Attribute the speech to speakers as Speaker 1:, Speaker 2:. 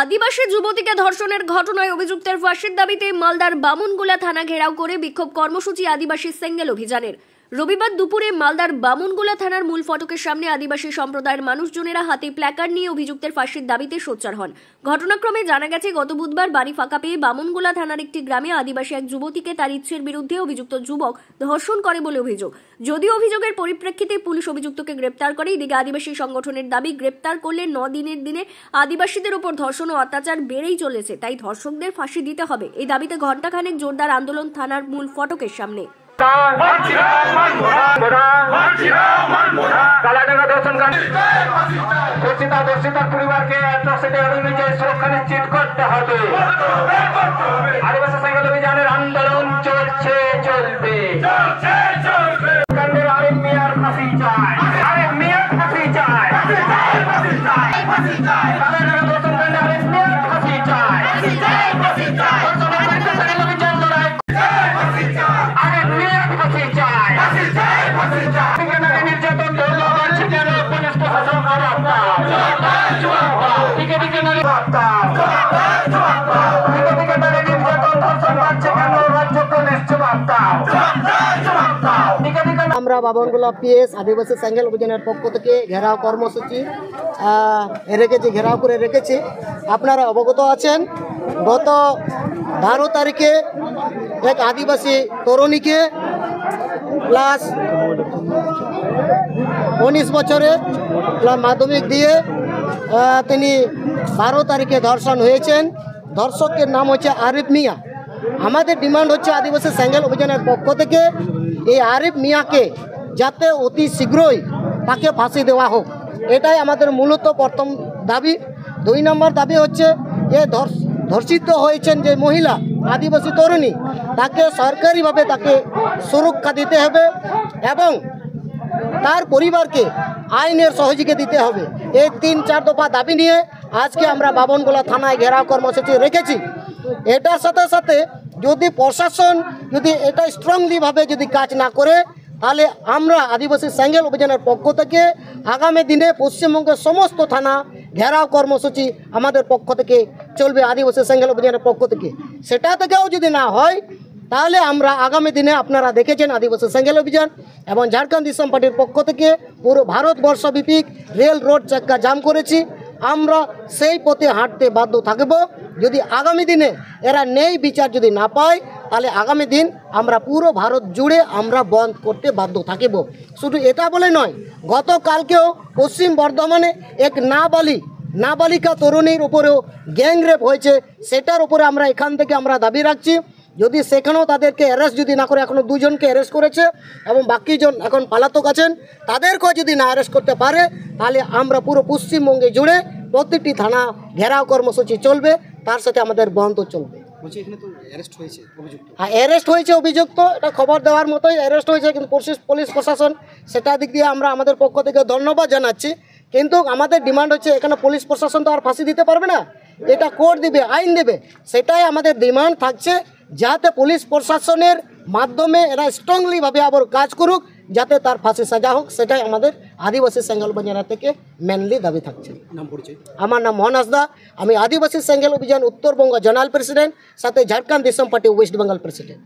Speaker 1: আদিবাসী যুবতীকে ধর্ষণের ঘটনায় অভিযুক্তের ফাঁসির দাবিতে মালদার বামুনগোলা থানা ঘেরাও করে বিক্ষোভ কর্মসূচি আদিবাসী সেঙ্গেল অভিযানের। রবিবার দুপুরে মালদার বামুনগোলা থানার মূল ফটকের সামনে আদিবাসী সম্প্রদায়ের মানুষজনেরা হাতে প্ল্যাকার্ড নিয়ে অভিযুক্তের ফাঁসির দাবিতে সোচ্চার হন। ঘটনাক্রমে জানা গেছে, গত বুধবার বাড়ি ফাঁকা পেয়ে বামুনগোলা থানার একটি গ্রামে আদিবাসী এক যুবতীকে তার ইচ্ছের বিরুদ্ধে অভিযুক্ত যুবক ধর্ষণ করে বলে অভিযোগ। যদিও অভিযোগের পরিপ্রেক্ষিতে পুলিশ অভিযুক্তকে গ্রেপ্তার করে। এদিকে আদিবাসী সংগঠনের দাবি, গ্রেপ্তার করলে 9 দিনের দিনে আদিবাসীদের উপর ধর্ষণ ও অত্যাচার বেড়েই চলেছে, তাই ধর্ষকদের ফাঁসি দিতে হবে। এই দাবিতে ঘণ্টাখানেক জোরদার আন্দোলন থানার মূল ফটকের সামনে।
Speaker 2: পরিবারকে সুরক্ষা নিশ্চিত করতে হবে। আদিবাসী সেঙ্গেল অভিযানের আন্দোলন চলছে, চলবে। আরিফ মিয়ার ফাঁসি চাই, আরিফ মিয়ার ফাঁসি চাই, আরিফ মিয়ার ফাঁসি চাই।
Speaker 3: আমরা বামুনগোলা পিএস আদিবাসী সেঙ্গেল অভিযানের পক্ষ থেকে ঘেরাও কর্মসূচি ঘেরাও করে রেখেছি। আপনারা অবগত আছেন, গত 12 তারিখে এক আদিবাসী তরুণীকে ক্লাস 19 বছরে মাধ্যমিক দিয়ে তিনি 12 তারিখে ধর্ষণ হয়েছেন। ধর্ষকের নাম হচ্ছে আরিফ মিয়া। আমাদের ডিমান্ড হচ্ছে আদিবাসী সেঙ্গেল অভিযানের পক্ষ থেকে এই আরিফ মিয়াকে যাতে অতি শীঘ্রই তাকে ফাঁসি দেওয়া হোক, এটাই আমাদের মূলত প্রথম দাবি। 2 নম্বর দাবি হচ্ছে যে ধর্ষিত হয়েছেন যে মহিলা আদিবাসী তরুণী, তাকে সরকারিভাবে তাকে সুরক্ষা দিতে হবে এবং তার পরিবারকে আইনের সহযোগিতা দিতে হবে। এই 3-4 দফা দাবি নিয়ে আজকে আমরা বামুনগোলা থানায় ঘেরাও কর্মসূচি রেখেছি। এটার সাথে সাথে যদি প্রশাসন যদি এটা স্ট্রংলিভাবে যদি কাজ না করে, তাহলে আমরা আদিবাসী সেঙ্গেল অভিযানের পক্ষ থেকে আগামী দিনে পশ্চিমবঙ্গের সমস্ত থানা ঘেরাও কর্মসূচি আমাদের পক্ষ থেকে চলবে, আদিবাসী সেঙ্গেল অভিযানের পক্ষ থেকে। সেটা থেকেও যদি না হয়, তাহলে আমরা আগামী দিনে আপনারা দেখেছেন আদিবাসী সেঙ্গেল অভিযান এবং ঝাড়খণ্ড দিশম পার্টির পক্ষ থেকে পুরো ভারতবর্ষব্যাপী রেল রোড চাক্কা জাম করেছি। আমরা সেই পথে হাঁটতে বাধ্য থাকব। যদি আগামী দিনে এরা ন্যায় বিচার যদি না পায়, তাহলে আগামী দিন আমরা পুরো ভারত জুড়ে আমরা বন্ধ করতে বাধ্য থাকব। শুধু এটা বলে নয়, গতকালকেও পশ্চিম বর্ধমানে এক নাবালিকা তরুণীর উপরেও গ্যাংরেপ হয়েছে। সেটার উপরে আমরা এখান থেকে আমরা দাবি রাখছি, যদি সেখানেও তাদেরকে অ্যারেস্ট যদি না করে, এখনও 2 জনকে অ্যারেস্ট করেছে এবং বাকিজন এখন পলাতক আছেন, তাদেরকেও যদি না অ্যারেস্ট করতে পারে, তাহলে আমরা পুরো পশ্চিমবঙ্গে জুড়ে প্রত্যেকটি থানা ঘেরাও কর্মসূচি চলবে, তার সাথে আমাদের বন্ধ চলবে। অ্যারেস্ট হয়েছে অভিযুক্ত, এটা খবর দেওয়ার মতোই অ্যারেস্ট হয়েছে, কিন্তু পুলিশ প্রশাসন সেটা দিক দিয়ে আমরা আমাদের পক্ষ থেকে ধন্যবাদ জানাচ্ছি। কিন্তু আমাদের ডিমান্ড হচ্ছে, এখানে পুলিশ প্রশাসন তো আর ফাঁসি দিতে পারবে না, এটা কোর্ট দিবে, আইন দেবে। সেটাই আমাদের ডিমান্ড থাকছে, যাতে পুলিশ প্রশাসনের মাধ্যমে এরা স্ট্রংলিভাবে আবার কাজ করুক, যাতে তার ফাঁসি সাজা হোক। সেটাই আমাদের আদিবাসী সেঙ্গেল অভিযান থেকে মেনলি দাবি থাকছে। আমার নাম মোহন হাসদা, আমি আদিবাসী সেঙ্গেল অভিযান উত্তরবঙ্গ জেনারেল প্রেসিডেন্ট, সাথে Jharkhand Disom party West Bengal president.